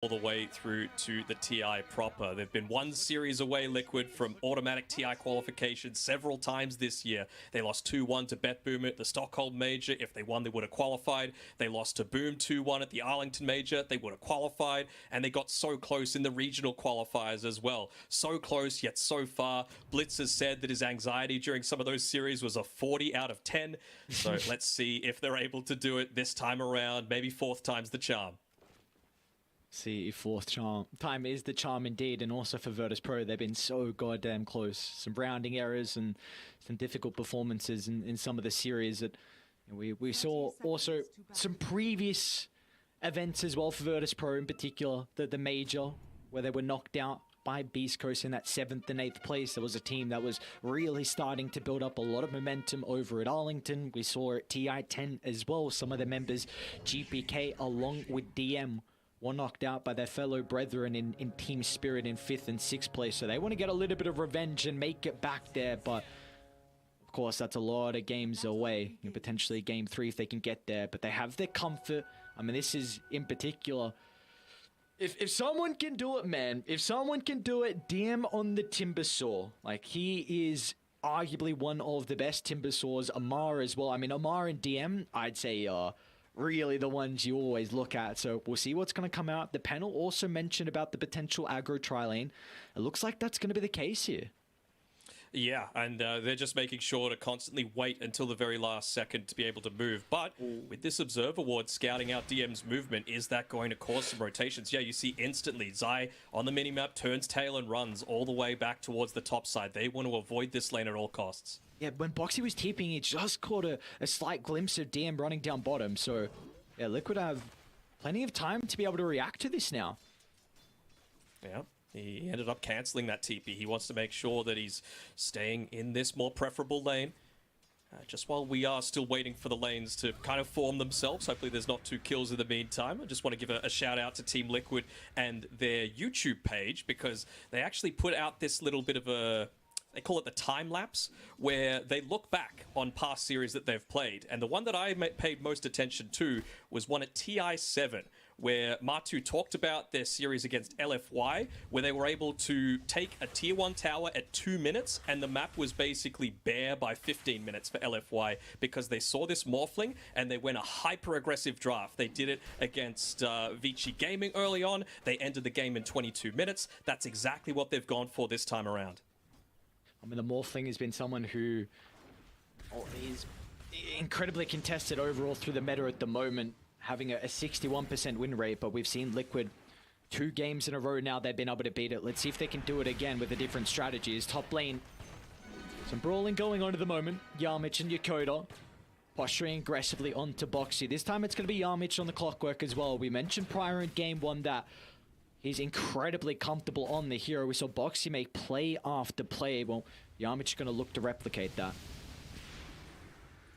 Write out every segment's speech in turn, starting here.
all the way through to the TI proper. They've been one series away, Liquid, from automatic TI qualification several times this year. They lost 2-1 to BetBoom at the Stockholm Major. If they won, they would have qualified. They lost to Boom 2-1 at the Arlington Major. They would have qualified. And they got so close in the regional qualifiers as well. So close, yet so far. Blitz has said that his anxiety during some of those series was a 40 out of 10. So let's see if they're able to do it this time around. Maybe fourth time's the charm. See if fourth time is the charm indeed, and also for Virtus.pro, they've been so goddamn close. Some rounding errors and some difficult performances in some of the series that we saw. Also some previous events as well for Virtus.pro, in particular the major, where they were knocked out by Beast Coast in that 7th and 8th place. There was a team that was really starting to build up a lot of momentum over at Arlington. We saw at TI10 as well, some of the members, GPK along with DM, were knocked out by their fellow brethren in Team Spirit in 5th and 6th place. So they want to get a little bit of revenge and make it back there. But, of course, that's a lot of games away. Potentially Game 3 if they can get there. But they have their comfort. I mean, this is, in particular, if someone can do it, man. If someone can do it, DM on the Timber Saw. Like, he is arguably one of the best Timber Saws. Amar as well. I mean, Amar and DM, I'd say, really the ones you always look at. So we'll see what's going to come out. The panel also mentioned about the potential aggro tri-lane. It looks like that's going to be the case here. Yeah, and they're just making sure to constantly wait until the very last second to be able to move. But with this Observe Award scouting out DM's movement, is that going to cause some rotations? Yeah, you see instantly Zai on the minimap turns tail and runs all the way back towards the top side. They want to avoid this lane at all costs. Yeah, when Boxy was TPing, he just caught a slight glimpse of DM running down bottom. So, yeah, Liquid have plenty of time to be able to react to this now. Yeah, he ended up cancelling that TP. He wants to make sure that he's staying in this more preferable lane. Just while we are still waiting for the lanes to kind of form themselves, hopefully there's not 2 kills in the meantime. I just want to give a shout out to Team Liquid and their YouTube page, because they actually put out this little bit of a... They call it the time lapse, where they look back on past series that they've played. And the one that I paid most attention to was one at TI7, where Matu talked about their series against LFY, where they were able to take a tier 1 tower at 2 minutes, and the map was basically bare by 15 minutes for LFY, because they saw this Morphling and they went a hyper-aggressive draft. They did it against Vici Gaming early on. They ended the game in 22 minutes. That's exactly what they've gone for this time around. I mean, the Morphling has been someone who is incredibly contested overall through the meta at the moment, having a 61% win rate, but we've seen Liquid 2 games in a row now they've been able to beat it. Let's see if they can do it again with a different strategies. Top lane, some brawling going on at the moment. Yarmich and Yakoda posturing aggressively onto Boxy. This time it's going to be Yarmich on the clockwork as well. We mentioned prior in game 1 that he's incredibly comfortable on the hero. We saw Boxy make play after play. Well, Yarmich is going to look to replicate that.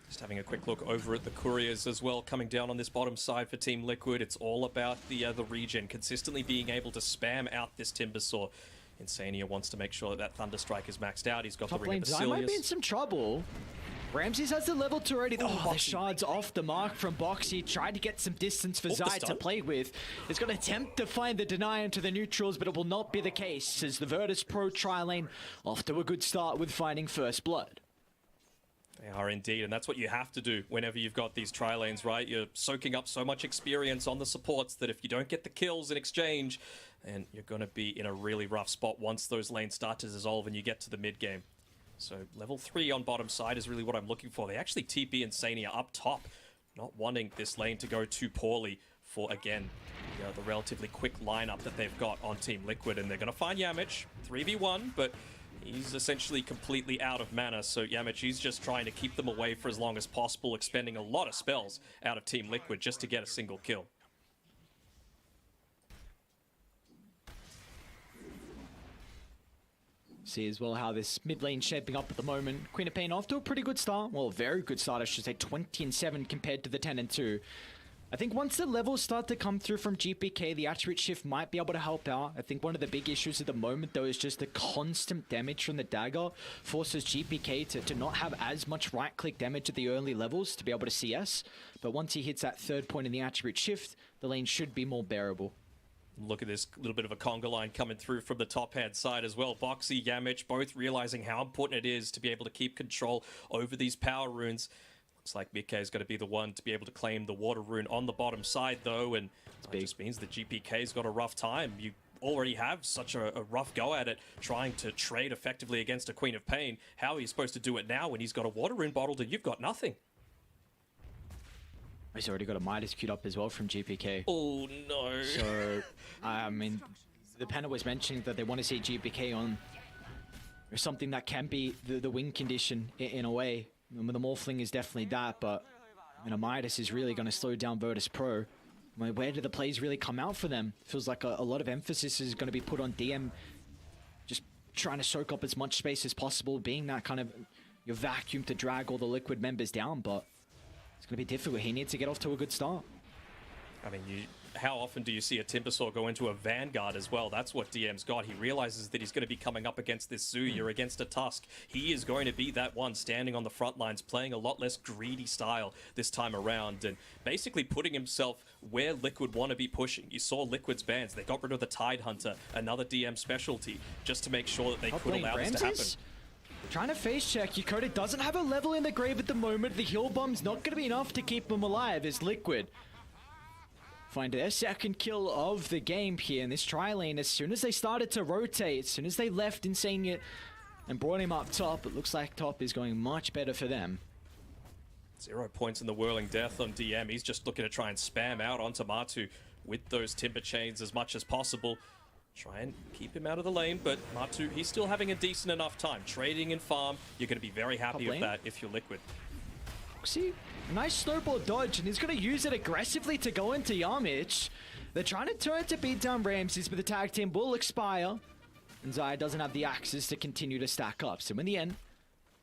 Just having a quick look over at the couriers as well, coming down on this bottom side for Team Liquid. It's all about the regen, consistently being able to spam out this Timber Saw. Insania wants to make sure that Thunderstrike is maxed out. He's got Top the Ring of lane, Zai might be in some trouble. Ramses has the level 2 already. Oh, the shard's off the mark from Boxy. Tried to get some distance for Zai to play with. He's going to attempt to find the deny into the neutrals, but it will not be the case, as the Virtus.pro tri-lane off to a good start with finding first blood. They are indeed, and that's what you have to do whenever you've got these tri-lanes, right? You're soaking up so much experience on the supports that if you don't get the kills in exchange, then you're going to be in a really rough spot once those lanes start to dissolve and you get to the mid-game. So level 3 on bottom side is really what I'm looking for. They actually TP Insania up top, not wanting this lane to go too poorly for, again, the relatively quick lineup that they've got on Team Liquid. And they're going to find Yamich, 3v1, but he's essentially completely out of mana. So Yamich, he's just trying to keep them away for as long as possible, expending a lot of spells out of Team Liquid just to get a single kill. See as well how this mid lane shaping up at the moment. Queen of Pain off to a pretty good start. Well, very good start, I should say. 20-7 compared to the 10-2. I think once the levels start to come through from GPK, the attribute shift might be able to help out. I think one of the big issues at the moment, though, is just the constant damage from the dagger forces GPK to not have as much right-click damage at the early levels to be able to CS. But once he hits that 3rd point in the attribute shift, the lane should be more bearable. Look at this little bit of a conga line coming through from the top-hand side as well. Boxy, Yamich, both realizing how important it is to be able to keep control over these power runes. Looks like Mikke is going to be the one to be able to claim the water rune on the bottom side, though, and it just means that GPK's got a rough time. You already have such a rough go at it, trying to trade effectively against a Queen of Pain. How are you supposed to do it now when he's got a water rune bottled and you've got nothing? He's already got a Midas queued up as well from GPK. Oh, no. So, I mean, the panel was mentioning that they want to see GPK on or something that can be the win condition in a way. I mean, the Morphling is definitely that, but you know, Midas is really going to slow down Virtus.pro. I mean, where do the plays really come out for them? Feels like a lot of emphasis is going to be put on DM, just trying to soak up as much space as possible, being that kind of your vacuum to drag all the Liquid members down, but it's going to be difficult. He needs to get off to a good start. I mean, how often do you see a Timbersaw go into a Vanguard as well? That's what DM's got. He realizes that he's going to be coming up against this Zuya, against a Tusk. He is going to be that one standing on the front lines, playing a lot less greedy style this time around, and basically putting himself where Liquid want to be pushing. You saw Liquid's bans. They got rid of the Tide Hunter, another DM specialty, just to make sure that they could allow this to happen. Trying to face check. Yokota doesn't have a level in the grave at the moment. The heal bomb's not going to be enough to keep him alive as Liquid find their second kill of the game here in this tri-lane. As soon as they started to rotate, as soon as they left Insania and brought him up top, it looks like top is going much better for them. 0 points in the Whirling Death on DM. He's just looking to try and spam out onto Matu with those Timber Chains as much as possible. Try and keep him out of the lane, but Matu, he's still having a decent enough time. Trading in farm, you're going to be very happy with that if you're Liquid. See, nice snowball dodge, and he's going to use it aggressively to go into Yamich. They're trying to turn to beat down Ramses, but the tag team will expire. And Zaya doesn't have the axes to continue to stack up. So in the end,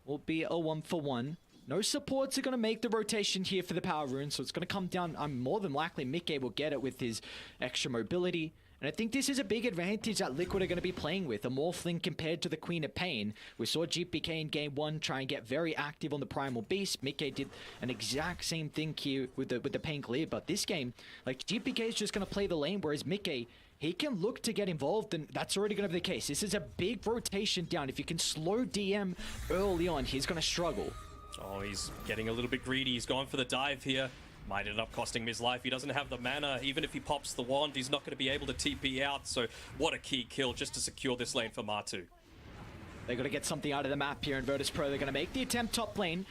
will be a 1-for-1. No supports are going to make the rotation here for the power rune, so it's going to come down. I'm more than likely Mikke will get it with his extra mobility. And I think this is a big advantage that Liquid are going to be playing with, a Morphling compared to the Queen of Pain. We saw GPK in game 1 try and get very active on the Primal Beast. Mikke did an exact same thing here with the Pain clear, but this game, like, GPK is just going to play the lane, whereas Mikke, he can look to get involved, and that's already going to be the case. This is a big rotation down. If you can slow DM early on, he's going to struggle. Oh, he's getting a little bit greedy. He's gone for the dive here. Might end up costing him his life. He doesn't have the mana. Even if he pops the wand, he's not going to be able to TP out. So what a key kill just to secure this lane for Matu. They're going to get something out of the map here in Virtus.pro. They're going to make the attempt top lane.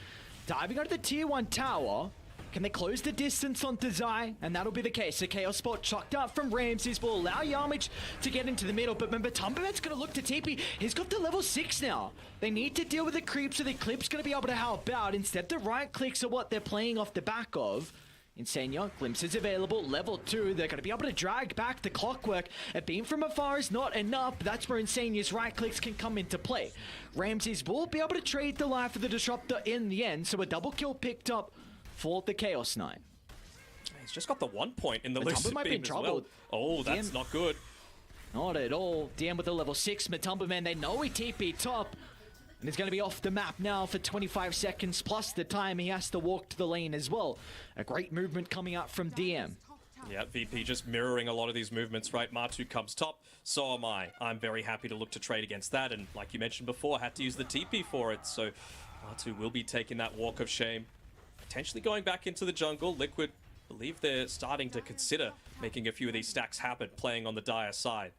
Diving out of the tier 1 tower. Can they close the distance onto Zai? And that'll be the case. A Chaos Spot chucked out from Ramses will allow Yamich to get into the middle. But remember, Tumberman's going to look to TP. He's got the level 6 now. They need to deal with the creep, so the clip's going to be able to help out. Instead, the right clicks are what they're playing off the back of. Insania, glimpses available, level 2. They're going to be able to drag back the Clockwork. A beam from afar is not enough. That's where Insania's right clicks can come into play. Ramses will be able to trade the life of the Disruptor in the end, so a double kill picked up for the Chaos Knight. He's just got the 1 point in the Lucid might be Beam in as trouble. well. Oh, that's not good. Not at all. DM with a level 6 Matumba man. They know he TP top. And he's going to be off the map now for 25 seconds, plus the time he has to walk to the lane as well. A great movement coming out from DM. Yeah, VP just mirroring a lot of these movements, right? Matu comes top, so am I. I'm very happy to look to trade against that, and like you mentioned before, had to use the TP for it, so Matu will be taking that walk of shame. Potentially going back into the jungle. Liquid, believe they're starting to consider making a few of these stacks happen, playing on the Dire side.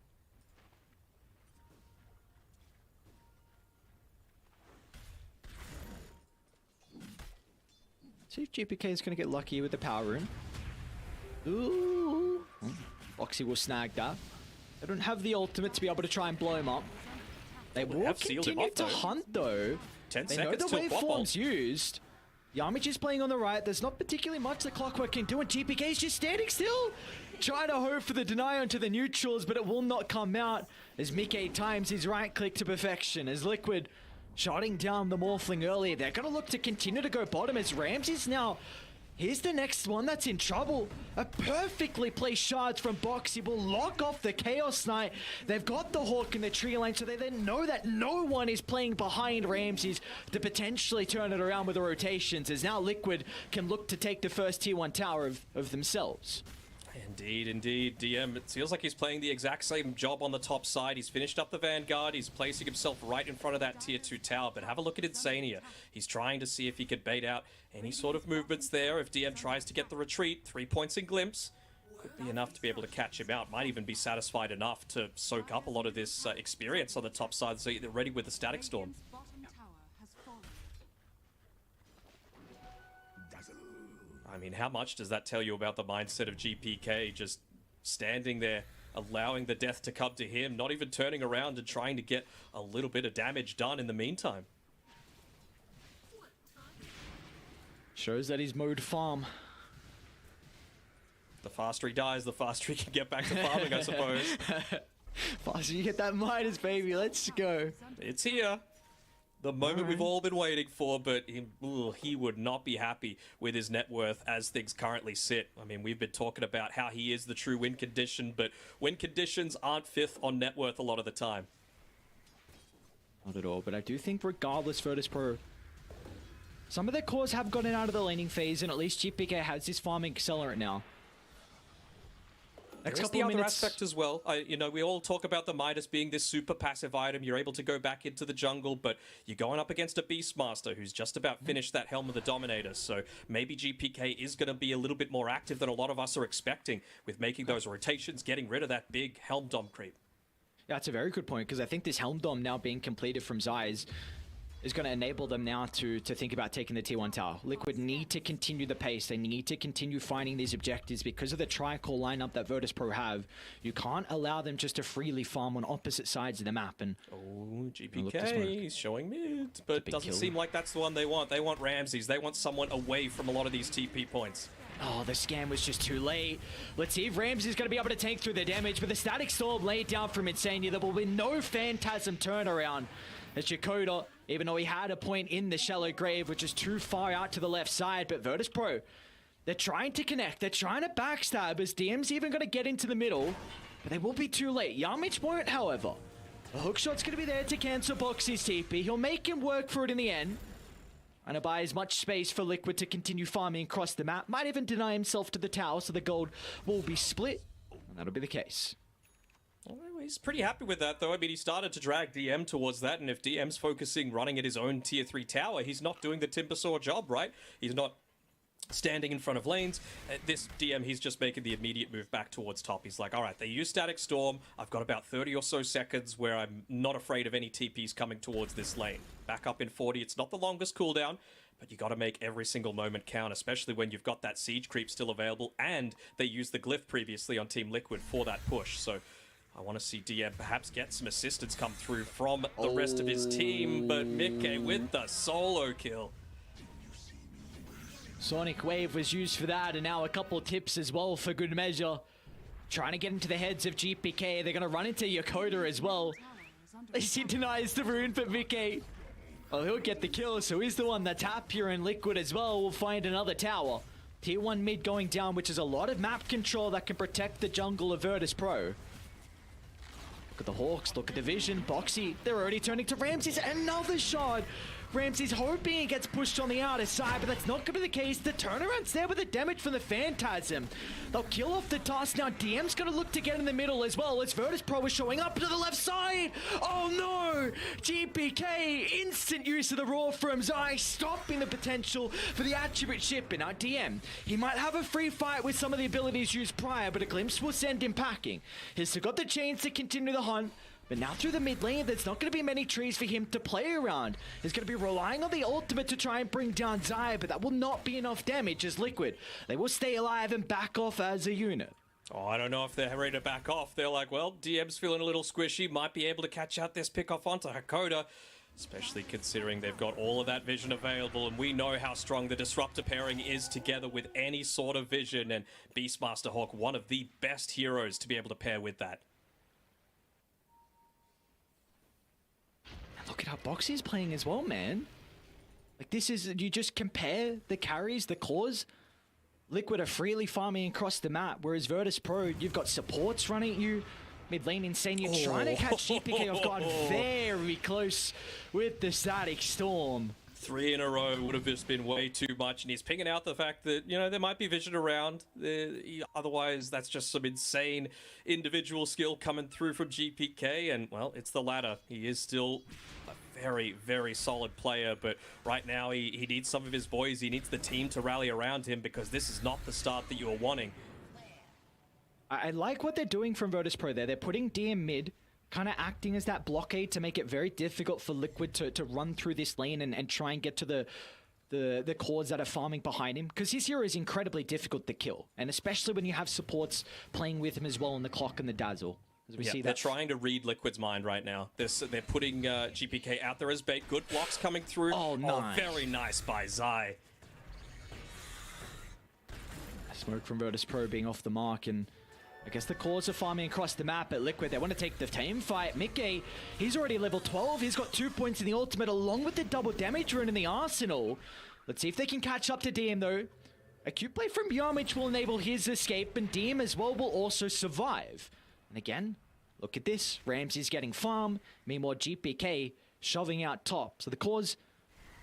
See if GPK is going to get lucky with the power rune. Ooh. Boxy will snag that. They don't have the ultimate to be able to try and blow him up. They will continue to hunt though. 10 they know the waveform's used. Yamich is playing on the right. There's not particularly much the Clockwork can do, and GPK is just standing still. Try to hope for the deny onto the neutrals, but it will not come out as Mikke times his right click to perfection. As Liquid shutting down the Morphling early, they're going to look to continue to go bottom as Ramses now. Here's the next one that's in trouble. A perfectly placed shard from Boxy will lock off the Chaos Knight. They've got the Hawk in the tree line, so they then know that no one is playing behind Ramses to potentially turn it around with the rotations, as now Liquid can look to take the first tier 1 tower of themselves. And Indeed. DM, it feels like he's playing the exact same job on the top side. He's finished up the Vanguard. He's placing himself right in front of that tier 2 tower. But have a look at Insania. He's trying to see if he could bait out any sort of movements there. If DM tries to get the retreat, 3 points in glimpse. Could be enough to be able to catch him out. Might even be satisfied enough to soak up a lot of this experience on the top side, so they're ready with the Static Storm. I mean, how much does that tell you about the mindset of GPK? Just standing there, allowing the death to come to him, not even turning around and trying to get a little bit of damage done in the meantime. Shows that he's mode farm. The faster he dies, the faster he can get back to farming, I suppose. Faster you get that Midas, baby. Let's go. It's here. The moment we've all been waiting for, but he would not be happy with his net worth as things currently sit. I mean, we've been talking about how he is the true win condition, but win conditions aren't fifth on net worth a lot of the time. Not at all, but I do think regardless, Virtus.pro, some of their cores have gotten out of the laning phase, and at least GPK has this farming accelerant now. There's the other aspect as well. You know, we all talk about the Midas being this super passive item. You're able to go back into the jungle, but you're going up against a Beastmaster who's just about finished that Helm of the Dominator. So maybe GPK is going to be a little bit more active than a lot of us are expecting with making those rotations, getting rid of that big Helm Dom creep. Yeah, that's a very good point, because I think this Helm Dom now being completed from Zai is going to enable them now to think about taking the tier 1 tower. Liquid need to continue the pace. They need to continue finding these objectives because of the tri-core lineup that Virtus.pro have. You can't allow them just to freely farm on opposite sides of the map. And oh, GPK, he's showing mid, but doesn't seem like that's the one they want. They want Ramses. They want someone away from a lot of these TP points. Oh, the scan was just too late. Let's see if Ramsey's going to be able to tank through the damage, but the Static Storm laid down from Insania. There will be no Phantasm turnaround. As Jakoda, even though he had a point in the shallow grave, which is too far out to the left side, but Virtus.pro, they're trying to connect. They're trying to backstab as DM's even going to get into the middle, but they will be too late. Yamich won't, however. A hookshot's going to be there to cancel Boxy's TP. He'll make him work for it in the end. And to buy as much space for Liquid to continue farming across the map. Might even deny himself to the tower, so the gold will be split. And that'll be the case. Well, he's pretty happy with that, though. I mean, he started to drag DM towards that, and if DM's focusing running at his own tier 3 tower, he's not doing the Timbersaw job, right? He's not standing in front of lanes. This DM, he's just making the immediate move back towards top. He's like, all right, they use Static Storm. I've got about 30 or so seconds where I'm not afraid of any TPs coming towards this lane. Back up in 40. It's not the longest cooldown, but you got to make every single moment count, especially when you've got that siege creep still available, and they used the glyph previously on Team Liquid for that push. So I want to see DM perhaps get some assistance come through from the rest of his team, but Mikke with the solo kill. Sonic Wave was used for that, and now a couple tips as well for good measure. Trying to get into the heads of GPK. They're going to run into Yakoda as well. He denies the rune, but Mikke, well, he'll get the kill, so he's the one that's happier, and Liquid as well will find another tower. Tier 1 mid going down, which is a lot of map control that can protect the jungle of Virtus.pro. Look at the Hawks, look at the vision. Boxy, they're already turning to Ramses. Another shot. Ramses hoping he gets pushed on the outer side, but that's not going to be the case. The turnaround's there with the damage from the Phantasm. They'll kill off the toss. Now DM's going to look to get in the middle as well as Virtus.pro is showing up to the left side. Oh no! GPK, instant use of the Roar from Zai, stopping the potential for the attribute ship. And now DM, he might have a free fight with some of the abilities used prior, but a glimpse will send him packing. He's still got the chains to continue the hunt. But now through the mid lane, there's not going to be many trees for him to play around. He's going to be relying on the ultimate to try and bring down Zai, but that will not be enough damage as Liquid. They will stay alive and back off as a unit. Oh, I don't know if they're ready to back off. They're like, well, DM's feeling a little squishy, might be able to catch out this pick off onto Hakoda, especially considering they've got all of that vision available, and we know how strong the Disruptor pairing is together with any sort of vision, and Beastmaster Hawk, one of the best heroes to be able to pair with that. Look at how Boxy is playing as well, man. Like, this is, you just compare the carries, the cores. Liquid are freely farming across the map, whereas Virtus.pro, you've got supports running at you. Mid lane insane, you're trying to catch GPK off guard very close with the Static Storm. 3 in a row would have just been way too much, and he's picking out the fact that, you know, there might be vision around. Otherwise, that's just some insane individual skill coming through from GPK, and, well, it's the latter. He is still a very, very solid player, but right now he needs some of his boys. He needs the team to rally around him, because this is not the start that you were wanting. I like what they're doing from Virtus.pro there. They're putting DM mid, kind of acting as that blockade to make it very difficult for Liquid to run through this lane and try and get to the cores that are farming behind him, because his hero is incredibly difficult to kill, and especially when you have supports playing with him as well in the clock and the dazzle. As we see they're trying to read Liquid's mind right now. They're putting GPK out there as bait. Good blocks coming through. Oh, nice. Very nice by Zai. Smoke from Virtus.pro being off the mark, and I guess the cores are farming across the map at Liquid. They want to take the team fight. Mickey, he's already level 12. He's got 2 points in the ultimate along with the double damage rune in the arsenal. Let's see if they can catch up to DM though. A cute play from Yarmich will enable his escape, and DM as well will also survive. And again, look at this. Ramsey's getting farm. Meanwhile, GPK shoving out top. So the cores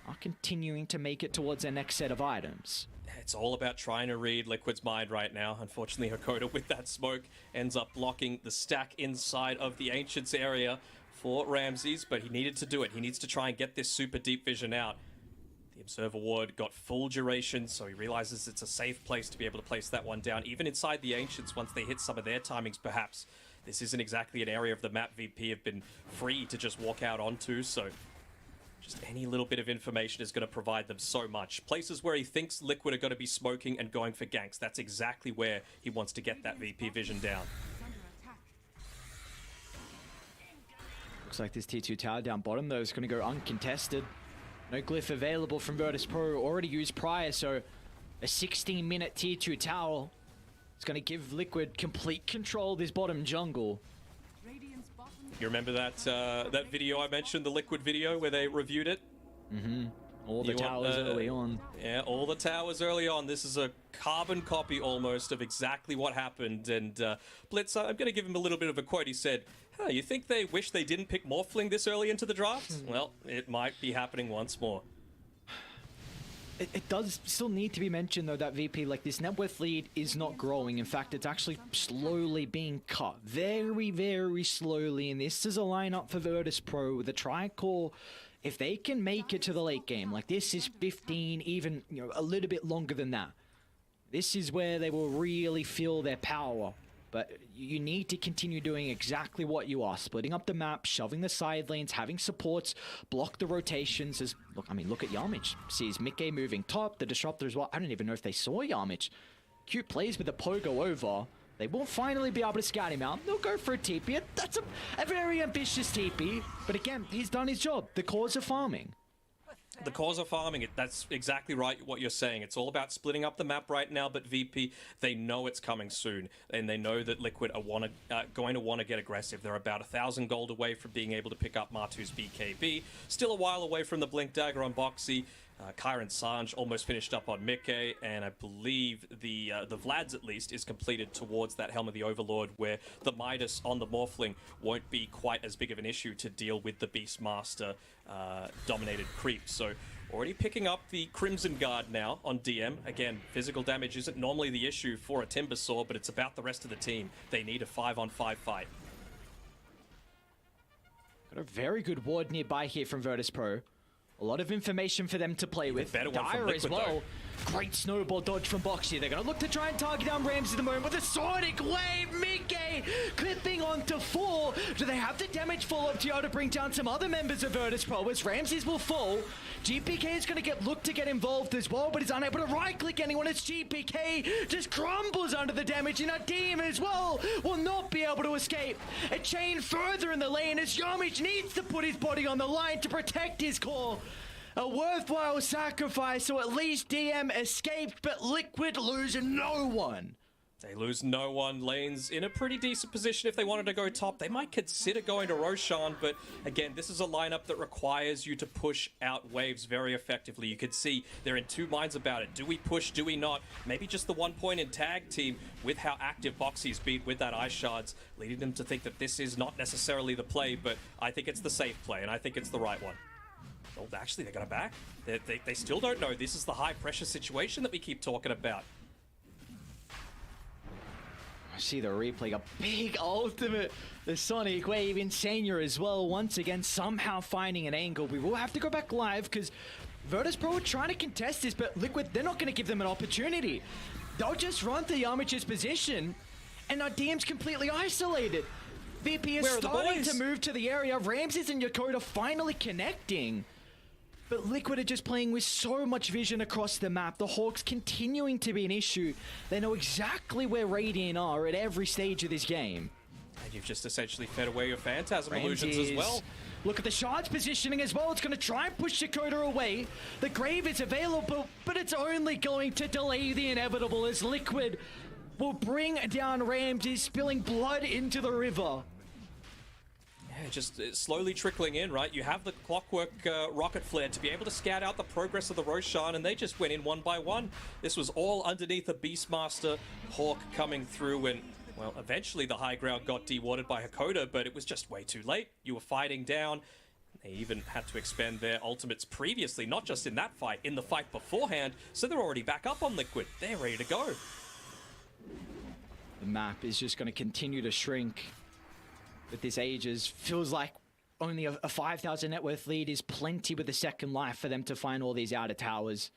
are continuing to make it towards their next set of items. It's all about trying to read Liquid's mind right now. Unfortunately, Hakoda with that smoke ends up blocking the stack inside of the Ancients area for Ramses, but he needed to do it. He needs to try and get this super deep vision out. The Observer Ward got full duration, so he realizes it's a safe place to be able to place that one down. Even inside the Ancients, once they hit some of their timings, perhaps this isn't exactly an area of the map VP have been free to just walk out onto, so just any little bit of information is going to provide them so much. Places where he thinks Liquid are going to be smoking and going for ganks, that's exactly where he wants to get that VP vision down. Looks like this T2 tower down bottom though is going to go uncontested. No glyph available from Virtus.pro, already used prior, so a 16-minute Tier 2 tower is going to give Liquid complete control of this bottom jungle. You remember that that video I mentioned, the Liquid video where they reviewed it? Mm-hmm. All the towers early on. Yeah, all the towers early on. This is a carbon copy almost of exactly what happened. And Blitz, I'm going to give him a little bit of a quote. He said, "Huh, you think they wish they didn't pick Morphling this early into the draft? Well, it might be happening once more." It does still need to be mentioned, though, that VP, like, this net worth lead is not growing. In fact, it's actually slowly being cut. Very, very slowly. And this is a lineup for Virtus.pro with a tricore. If they can make it to the late game, like this is 15, even, you know, a little bit longer than that. This is where they will really feel their power. But you need to continue doing exactly what you are. Splitting up the map, shoving the side lanes, having supports, block the rotations. Look, I mean, look at Yarmich. Sees Mickey moving top, the Disruptor as well. I don't even know if they saw Yarmich. Cute plays with the pogo over. They will finally be able to scout him out. They'll go for a TP. That's a very ambitious TP. But again, he's done his job. The cores are farming. The cause of farming, that's exactly right what you're saying. It's all about splitting up the map right now, but VP, they know it's coming soon, and they know that Liquid are going to want to get aggressive. They're about 1,000 gold away from being able to pick up Martu's BKB, still a while away from the Blink Dagger on Boxy. Kyron Sanj almost finished up on Mickey, and I believe the Vlad's at least is completed towards that Helm of the Overlord, where the Midas on the Morphling won't be quite as big of an issue to deal with the Beastmaster dominated creep. So already picking up the Crimson Guard now on DM. Again, physical damage isn't normally the issue for a Timbersaw, but it's about the rest of the team. They need a 5-on-5 fight. Got a very good ward nearby here from Virtus.pro. A lot of information for them to play with. Better one from Dire Liquid, as well. though. Great snowball dodge from Boxy. They're going to look to try and target down Ramsey at the moment with a Sonic Wave. Mickey clipping onto 4. Do they have the damage follow-up to be able to bring down some other members of Virtus.pro as Ramses will fall? GPK is going to look to get involved as well, but is unable to right-click anyone as GPK just crumbles under the damage, and Adim as well will not be able to escape. A chain further in the lane as Yarmich needs to put his body on the line to protect his core. A worthwhile sacrifice, so at least DM escaped, but Liquid lose no one. They lose no one. Lane's in a pretty decent position if they wanted to go top. They might consider going to Roshan, but again, this is a lineup that requires you to push out waves very effectively. You can see they're in two minds about it. Do we push? Do we not? Maybe just the 1 point in tag team with how active Boxy's been with that Ice Shards, leading them to think that this is not necessarily the play, but I think it's the safe play, and I think it's the right one. Oh, actually, they're going to back. They still don't know. This is the high-pressure situation that we keep talking about. I see the replay, a big ultimate. The Sonic Wave Insania as well, once again, somehow finding an angle. We will have to go back live because Virtus.pro are trying to contest this, but Liquid, they're not going to give them an opportunity. They'll just run to Yamcha's position, and our DM's completely isolated. VP is starting to move to the area. Ramses and Yokota finally connecting. But Liquid are just playing with so much vision across the map. The Hawks continuing to be an issue. They know exactly where Radiant are at every stage of this game. And you've just essentially fed away your Phantasm illusions as well. Look at the Shard's positioning as well. It's going to try and push Dakota away. The Grave is available, but it's only going to delay the inevitable as Liquid will bring down Ramses, spilling blood into the river. Yeah, just slowly trickling in, right? You have the Clockwork Rocket Flare to be able to scout out the progress of the Roshan, and they just went in one by one. This was all underneath a Beastmaster Hawk coming through, and, well, eventually the high ground got dewatted by Hakoda, but it was just way too late. You were fighting down. They even had to expend their ultimates previously, not just in that fight, in the fight beforehand, so they're already back up on Liquid. They're ready to go. The map is just going to continue to shrink. With this Aegis, feels like only a 5,000 net worth lead is plenty with a second life for them to find all these outer towers.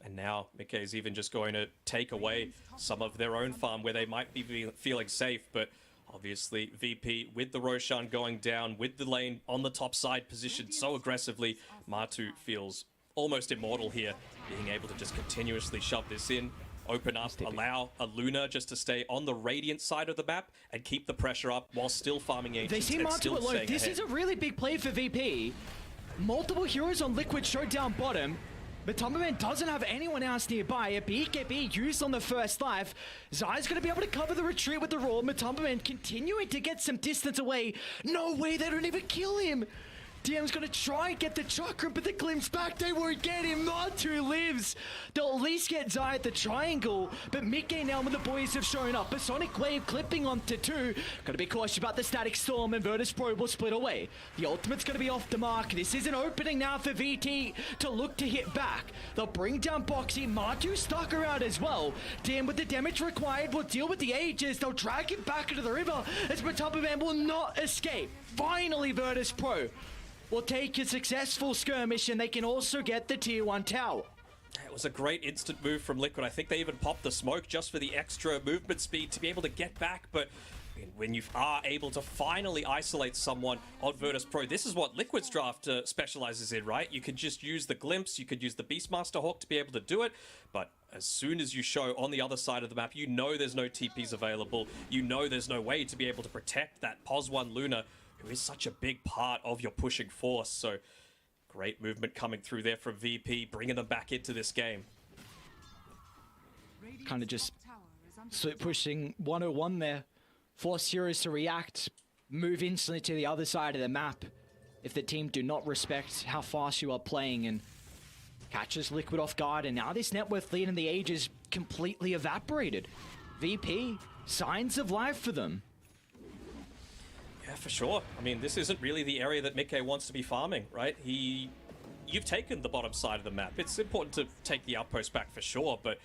And now Mikkei's even just going to take away some of their own farm where they might be feeling safe, but obviously VP with the Roshan going down, with the lane on the top side positioned so aggressively, Matu feels almost immortal here, being able to just continuously shove this in. Open up, allow a Luna just to stay on the Radiant side of the map and keep the pressure up while still farming agents. They see Matu alone. This is a really big play for VP. Multiple heroes on Liquid showed down bottom, but Tomberman doesn't have anyone else nearby. A BKB used on the first life. Zai's going to be able to cover the retreat with the Raw. Matumberman continuing to get some distance away. No way, they don't even kill him. DM's gonna try and get the chakra, but the glimpse back, they won't get him. Matu lives. They'll at least get Zai at the triangle, but Mikkei now when the boys have shown up. A Sonic Wave clipping onto two. Gotta be cautious about the Static Storm, and Virtus.pro will split away. The ultimate's gonna be off the mark. This is an opening now for VT to look to hit back. They'll bring down Boxy. Matu stuck around as well. DM with the damage required will deal with the Aegis. They'll drag him back into the river as Matumberman will not escape. Finally, Virtus.pro will take a successful skirmish, and they can also get the tier 1 tower. It was a great instant move from Liquid. I think they even popped the smoke just for the extra movement speed to be able to get back, but when you are able to finally isolate someone on Virtus.pro, this is what Liquid's draft specializes in, right? You could just use the glimpse, you could use the Beastmaster Hawk to be able to do it, but as soon as you show on the other side of the map, you know there's no TPs available, you know there's no way to be able to protect that POS1 Luna, who is such a big part of your pushing force. So great movement coming through there from VP, bringing them back into this game. Kind of just split pushing 101 there. Force heroes to react, move instantly to the other side of the map if the team do not respect how fast you are playing, and catches Liquid off guard. And now this net worth lead in the age is completely evaporated. VP, signs of life for them. Yeah, for sure. I mean, this isn't really the area that Mikkei wants to be farming, right? You've taken the bottom side of the map. It's important to take the outpost back for sure, but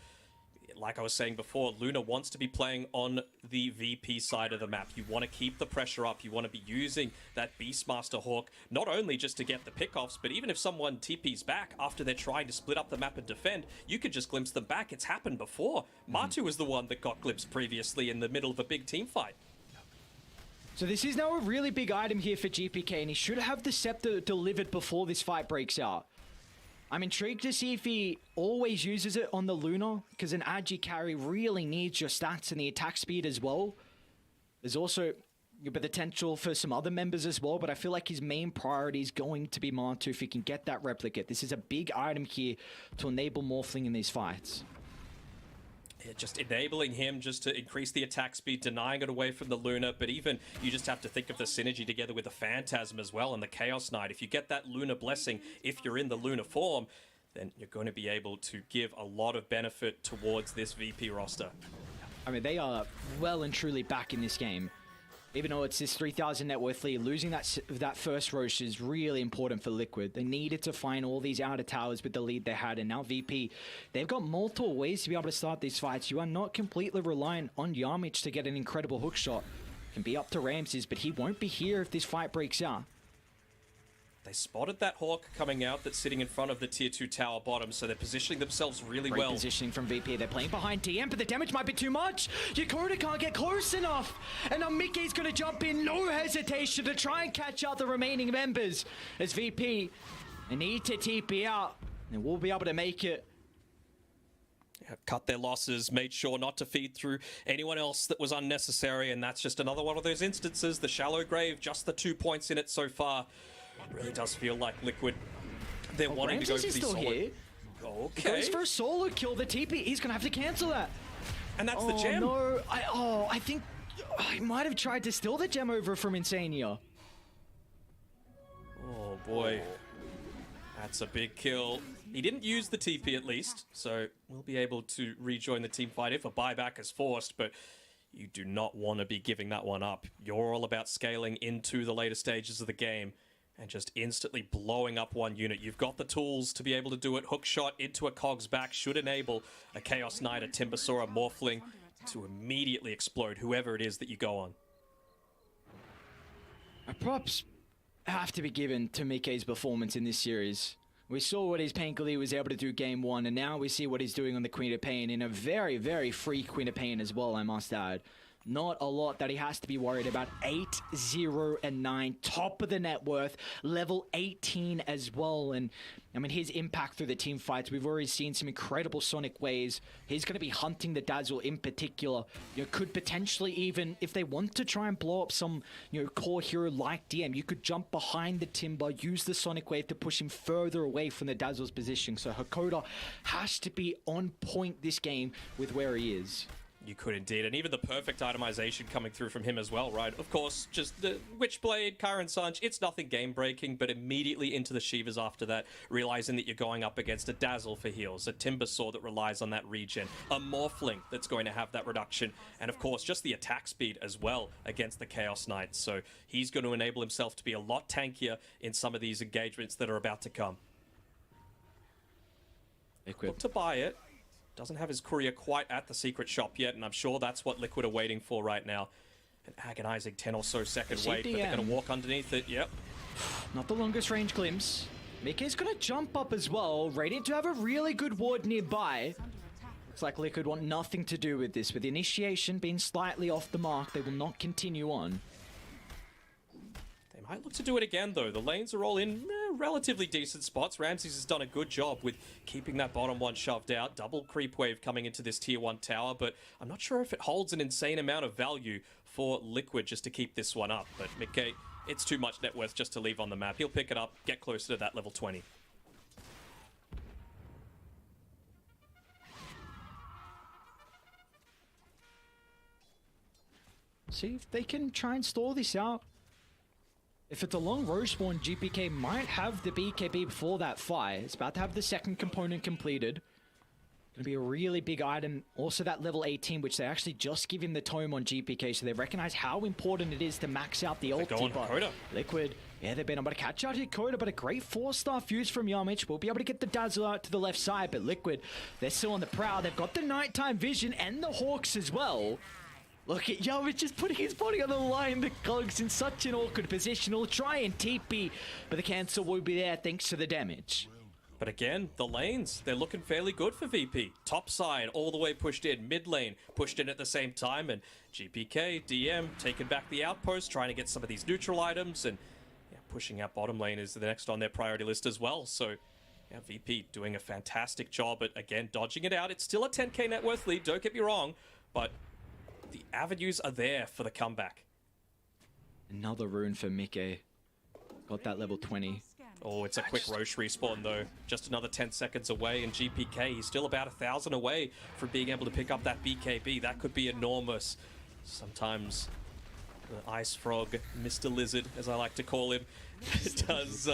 like I was saying before, Luna wants to be playing on the VP side of the map. You want to keep the pressure up. You want to be using that Beastmaster Hawk, not only just to get the pickoffs, but even if someone TPs back after they're trying to split up the map and defend, you could just glimpse them back. It's happened before. Matu was the one that got glimpsed previously in the middle of a big team fight. So this is now a really big item here for GPK, and he should have the Scepter delivered before this fight breaks out. I'm intrigued to see if he always uses it on the Luna, because an Agi carry really needs your stats and the attack speed as well. There's also the potential for some other members as well, but I feel like his main priority is going to be Matu if he can get that replicate. This is a big item here to enable Morphling in these fights. Yeah, just enabling him just to increase the attack speed, denying it away from the Luna, but even you just have to think of the synergy together with the Phantasm as well and the Chaos Knight. If you get that Luna blessing, if you're in the Luna form, then you're going to be able to give a lot of benefit towards this VP roster. I mean, they are well and truly back in this game. Even though it's this 3,000 net worth lead, losing that first Roche is really important for Liquid. They needed to find all these outer towers with the lead they had, and now VP, they've got multiple ways to be able to start these fights. You are not completely reliant on Yamich to get an incredible hook shot. It can be up to Ramses, but he won't be here if this fight breaks out. They spotted that Hawk coming out that's sitting in front of the tier 2 tower bottom, so they're positioning themselves really Great well. Positioning from VP. They're playing behind TM, but the damage might be too much. Yakota can't get close enough. And now Mickey's going to jump in, no hesitation, to try and catch out the remaining members. As VP, they need to TP out, and we'll be able to make it. Cut their losses, made sure not to feed through anyone else that was unnecessary, and that's just another one of those instances. The shallow grave, just the 2 points in it so far. Really does feel like Liquid, they're wanting to go for these still solid. Here. Okay. He goes for a solo kill. The TP, he's going to have to cancel that. And that's the gem. No. I think I might have tried to steal the gem over from Insania. Oh boy. That's a big kill. He didn't use the TP at least, so we'll be able to rejoin the team fight if a buyback is forced, but you do not want to be giving that one up. You're all about scaling into the later stages of the game and just instantly blowing up one unit. You've got the tools to be able to do it. Hook shot into a Cog's back should enable a Chaos Knight, a Timbersaw, a Morphling to immediately explode whoever it is that you go on. Props have to be given to Mickey's performance in this series. We saw what his Painfully was able to do game 1, and now we see what he's doing on the Queen of Pain in a very, very free Queen of Pain as well, I must add. Not a lot that he has to be worried about. 8, 0, and 9. Top of the net worth. Level 18 as well. And, I mean, his impact through the team fights, we've already seen some incredible Sonic ways. He's going to be hunting the Dazzle in particular. You know, could potentially even, if they want to try and blow up some, you know, core hero like DM, you could jump behind the Timber, use the Sonic wave to push him further away from the Dazzle's position. So Hakoda has to be on point this game with where he is. You could indeed, and even the perfect itemization coming through from him as well, right? Of course, just the Witchblade, Karen Sanj, it's nothing game-breaking, but immediately into the Shivas after that, realizing that you're going up against a Dazzle for heals, a Timbersaw that relies on that regen, a Morphling that's going to have that reduction, and of course, just the attack speed as well against the Chaos Knight. So he's going to enable himself to be a lot tankier in some of these engagements that are about to come. Look to buy it. Doesn't have his courier quite at the secret shop yet, and I'm sure that's what Liquid are waiting for right now. An agonizing 10 or so second wait, but they're going to walk underneath it. Yep. Not the longest range glimpse. Mickey's going to jump up as well. Radiant to have a really good ward nearby. Looks like Liquid want nothing to do with this. With the initiation being slightly off the mark, they will not continue on. Might look to do it again, though. The lanes are all in relatively decent spots. Ramses has done a good job with keeping that bottom one shoved out. Double creep wave coming into this tier 1 tower, but I'm not sure if it holds an insane amount of value for Liquid just to keep this one up. But Mickey, it's too much net worth just to leave on the map. He'll pick it up, get closer to that level 20. See if they can try and stall this out. If it's a long Roche spawn, GPK might have the BKB before that fight. It's about to have the second component completed. Gonna be a really big item. Also that level 18, which they actually just give him the tome on GPK, so they recognize how important it is to max out the ulti. But Liquid, yeah, they've been able to catch out Hakoda, but a great 4-star fuse from Yamich. We'll be able to get the Dazzle out to the left side, but Liquid, they're still on the prowl. They've got the nighttime vision and the Hawks as well. Look at Yamich just putting his body on the line. The Cogs in such an awkward position. He'll try and TP, but the cancel will be there thanks to the damage. But again, the lanes, they're looking fairly good for VP. Top side, all the way pushed in. Mid lane, pushed in at the same time. And GPK, DM, taking back the outpost, trying to get some of these neutral items. And yeah, pushing out bottom lane is the next on their priority list as well. So yeah, VP doing a fantastic job at, again, dodging it out. It's still a 10k net worth lead, don't get me wrong. But the avenues are there for the comeback. Another rune for Mickey. Got that level 20. Oh, it's a quick Roche respawn though. Just another 10 seconds away, and GPK, he's still about 1,000 away from being able to pick up that BKB. That could be enormous. Sometimes the Ice Frog, Mr. Lizard, as I like to call him, does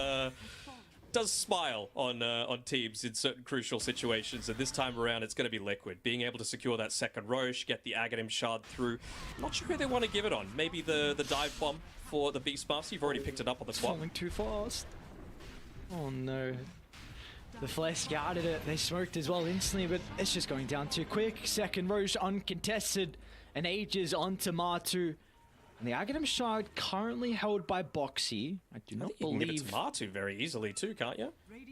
does smile on teams in certain crucial situations, and this time around it's going to be Liquid. Being able to secure that second Roche, get the Aghanim Shard through. Not sure who they want to give it on. Maybe the dive bomb for the Beastmaster. You've already picked it up on the swap. Falling too fast. Oh no. The Flash scouted it. They smoked as well instantly, but it's just going down too quick. Second Roche uncontested, and Aegis onto Martu. And the Aghanim Shard currently held by Boxy. I do not believe... You can give it to Martu very easily too, can't you?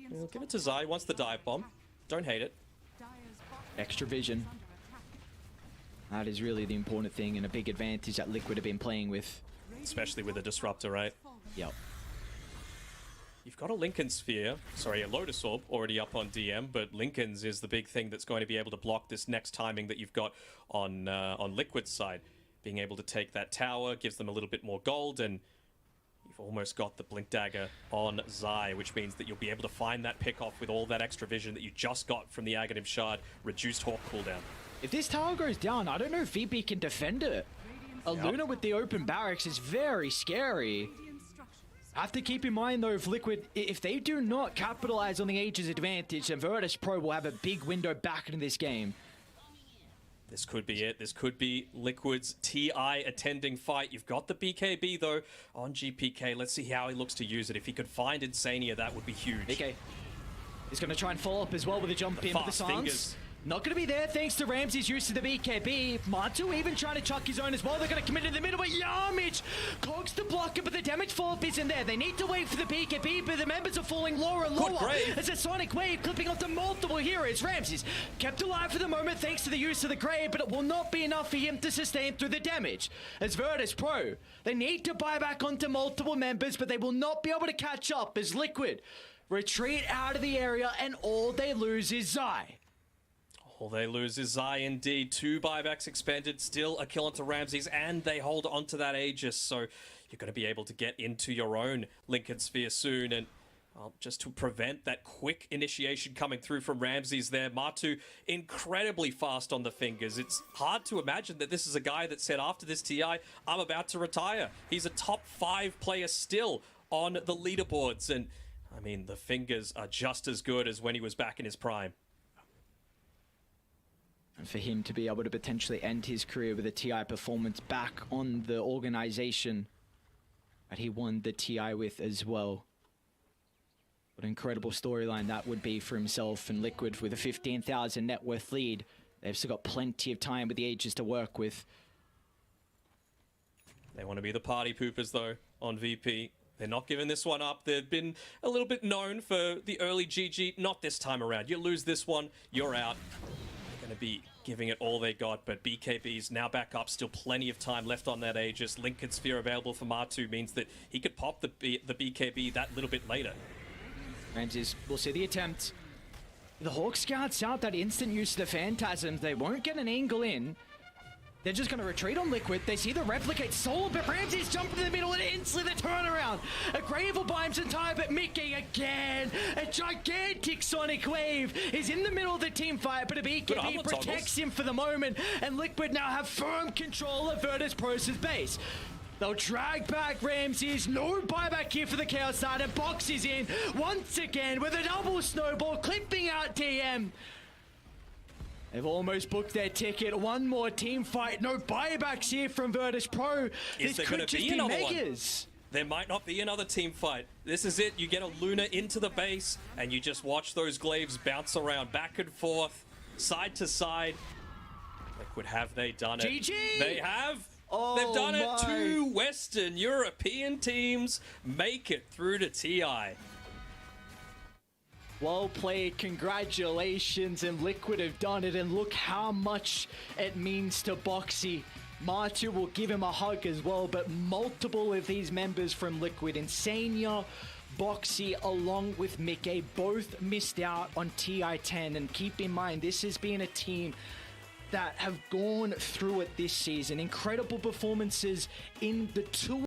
We'll give it to Zai. Wants the dive bomb. Don't hate it. Extra vision. That is really the important thing, and a big advantage that Liquid have been playing with. Especially with a Disruptor, right? Yep. You've got a Lincoln Sphere, sorry, a Lotus Orb already up on DM, but Lincoln's is the big thing that's going to be able to block this next timing that you've got on Liquid's side. Being able to take that tower gives them a little bit more gold, and you've almost got the Blink Dagger on Zai, which means that you'll be able to find that pick off with all that extra vision that you just got from the Aghanim Shard, reduced Hawk cooldown. If this tower goes down, I don't know if VP can defend it. A Luna with the open barracks is very scary. Have to keep in mind though, if Liquid, if they do not capitalize on the Aegis advantage, then Virtus.pro will have a big window back into this game. This could be it. This could be Liquid's TI attending fight. You've got the BKB though on GPK. Let's see how he looks to use it. If he could find Insania, that would be huge. BK is going to try and follow up as well with a jump in with the Sans. Not going to be there thanks to Ramsey's use of the BKB. Martu even trying to chuck his own as well. They're going to commit in the middle, but Yamich cogs to block it, but the damage follow-up isn't there. They need to wait for the BKB, but the members are falling lower and lower. As a Sonic Wave clipping onto multiple heroes. Ramsey's kept alive for the moment thanks to the use of the Grave, but it will not be enough for him to sustain through the damage. As Virtus.pro, they need to buy back onto multiple members, but they will not be able to catch up as Liquid retreat out of the area, and all they lose is Zai. All they lose is Zai indeed. 2 buybacks expended, still a kill onto Ramses, and they hold onto that Aegis, so you're going to be able to get into your own Lincoln Sphere soon, and just to prevent that quick initiation coming through from Ramses there. Martu incredibly fast on the fingers. It's hard to imagine that this is a guy that said after this TI, I'm about to retire. He's a top 5 player still on the leaderboards, and I mean, the fingers are just as good as when he was back in his prime. And for him to be able to potentially end his career with a TI performance back on the organization that he won the TI with as well. What an incredible storyline that would be for himself and Liquid with a 15,000 net worth lead. They've still got plenty of time with the Aegis to work with. They want to be the party poopers though on VP. They're not giving this one up. They've been a little bit known for the early GG. Not this time around. You lose this one, you're out. They're going to be giving it all they got, but BKB's now back up. Still plenty of time left on that Aegis. Lincoln Sphere available for Martu means that he could pop the BKB that little bit later. Ramses will see the attempt. The Hawk scouts out that instant use of the Phantasms. They won't get an angle in. They're just going to retreat on Liquid. They see the replicate solo, but Ramses jump in the middle and instantly the turnaround. A Gravel by his entire, but Mickey again. A gigantic Sonic Wave is in the middle of the team fight, but a BKB protects him for the moment, and Liquid now have firm control of Virtus.pro's base. They'll drag back Ramses. No buyback here for the Chaos side, and Box is in once again with a double snowball, clipping out TM. They've almost booked their ticket. One more team fight. No buybacks here from Virtus.pro. Is there going to be another Megas. There might not be another team fight. This is it. You get a Luna into the base, and you just watch those glaives bounce around back and forth, side to side. Liquid, have they done it? GG! They have. Oh, they've done it. 2 Western European teams make it through to TI. Well played, congratulations, and Liquid have done it, and look how much it means to Boxy. Martu will give him a hug as well, but multiple of these members from Liquid, Insania, Boxy, along with Mickey, both missed out on TI-10, and keep in mind, this has been a team that have gone through it this season. Incredible performances in the 2